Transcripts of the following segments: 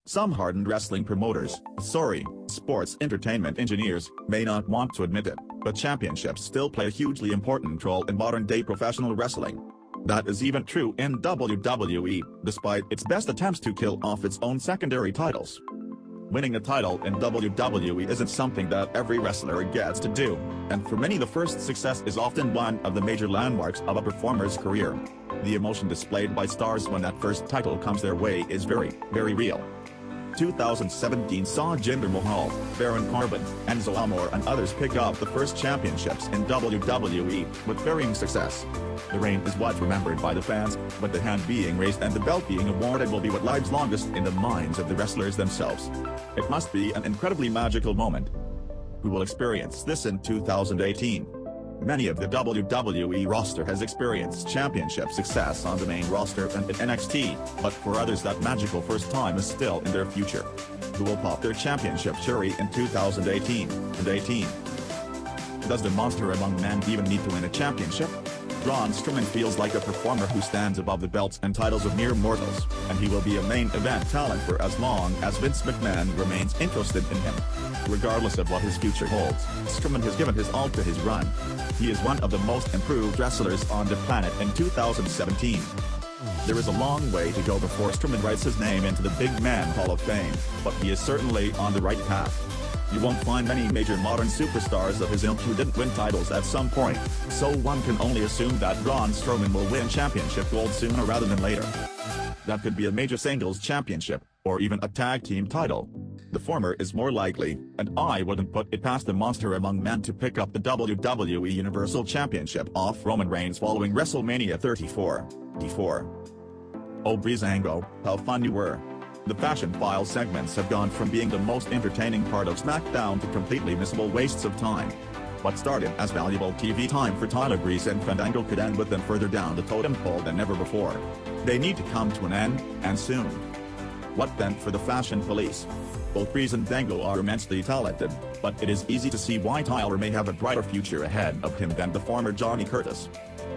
Some hardened wrestling promoters, sports entertainment engineers, may not want to admit it, but championships still play a hugely important role in modern-day professional wrestling. That is even true in WWE, despite its best attempts to kill off its own secondary titles. Winning a title in WWE isn't something that every wrestler gets to do, and for many the first success is often one of the major landmarks of a performer's career. The emotion displayed by stars when that first title comes their way is very, very real. 2017 saw Jinder Mahal, Baron Corbin, Enzo Amore and others pick up the first championships in WWE, with varying success. The reign is what's remembered by the fans, but the hand being raised and the belt being awarded will be what lives longest in the minds of the wrestlers themselves. It must be an incredibly magical moment. Who will experience this in 2018? Many of the WWE roster has experienced championship success on the main roster and in NXT, but for others that magical first time is still in their future. Who will pop their championship cherry in 2018? Does the monster among men even need to win a championship? Braun Strowman feels like a performer who stands above the belts and titles of mere mortals, and he will be a main event talent for as long as Vince McMahon remains interested in him. Regardless of what his future holds, Strowman has given his all to his run. He is one of the most improved wrestlers on the planet in 2017. There is a long way to go before Strowman writes his name into the Big Man Hall of Fame, but he is certainly on the right path. You won't find many major modern superstars of his ilk who didn't win titles at some point, so one can only assume that Braun Strowman will win championship gold sooner rather than later. That could be a major singles championship, or even a tag team title. The former is more likely, and I wouldn't put it past the monster among men to pick up the WWE Universal Championship off Roman Reigns following WrestleMania 34. Oh Breezango, how fun you were. The Fashion File segments have gone from being the most entertaining part of SmackDown to completely missable wastes of time. What started as valuable TV time for Tyler Breeze and Fandango could end with them further down the totem pole than ever before. They need to come to an end, and soon. What then for the Fashion Police? Both Breeze and Dango are immensely talented, but it is easy to see why Tyler may have a brighter future ahead of him than the former Johnny Curtis.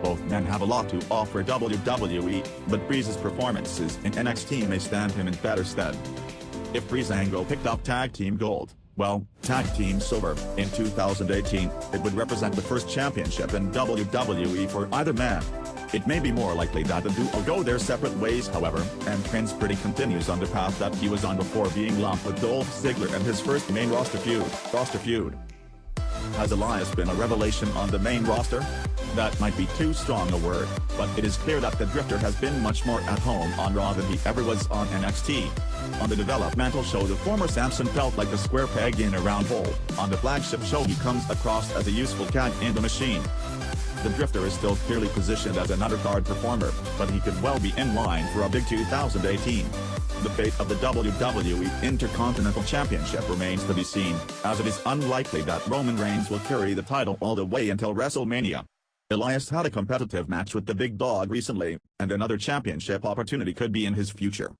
Both men have a lot to offer WWE, but Breeze's performances in NXT may stand him in better stead. If Breezango picked up Tag Team Gold, well, Tag Team Silver, in 2018, it would represent the first championship in WWE for either man. It may be more likely that the duo will go their separate ways however, and Prince Pretty continues on the path that he was on before being lumped with Dolph Ziggler and his first main roster feud. Has Elias been a revelation on the main roster? That might be too strong a word, but it is clear that the Drifter has been much more at home on Raw than he ever was on NXT. On the developmental show the former Samson felt like a square peg in a round hole. On the flagship show he comes across as a useful cog in the machine. The Drifter is still clearly positioned as an undercard performer, but he could well be in line for a big 2018. The fate of the WWE Intercontinental Championship remains to be seen, as it is unlikely that Roman Reigns will carry the title all the way until WrestleMania. Elias had a competitive match with the Big Dog recently, and another championship opportunity could be in his future.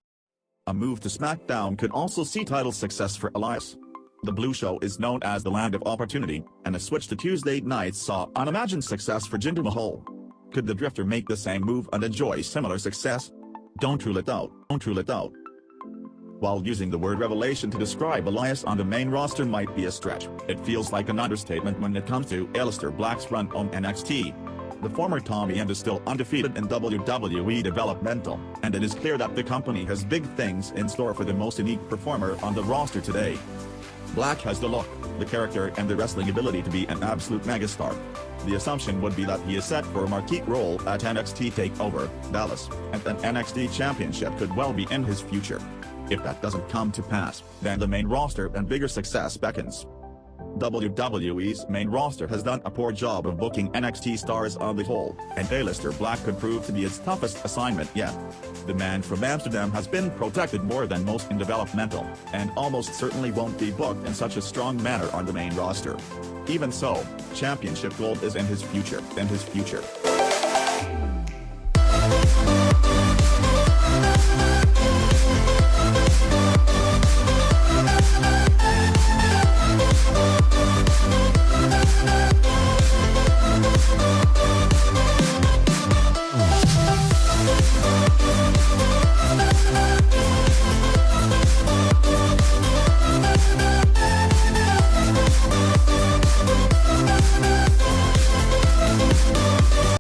A move to SmackDown could also see title success for Elias. The Blue Show is known as the Land of Opportunity, and a switch to Tuesday nights saw unimagined success for Jinder Mahal. Could the Drifter make the same move and enjoy similar success? Don't rule it out. While using the word revelation to describe Elias on the main roster might be a stretch, it feels like an understatement when it comes to Aleister Black's run on NXT. The former Tommy End is still undefeated in WWE developmental, and it is clear that the company has big things in store for the most unique performer on the roster today. Black has the look, the character and the wrestling ability to be an absolute megastar. The assumption would be that he is set for a marquee role at NXT TakeOver, Dallas, and an NXT championship could well be in his future. If that doesn't come to pass, then the main roster and bigger success beckons. WWE's main roster has done a poor job of booking NXT stars on the whole, and Aleister Black could prove to be its toughest assignment yet. The man from Amsterdam has been protected more than most in developmental, and almost certainly won't be booked in such a strong manner on the main roster. Even so, championship gold is in his future.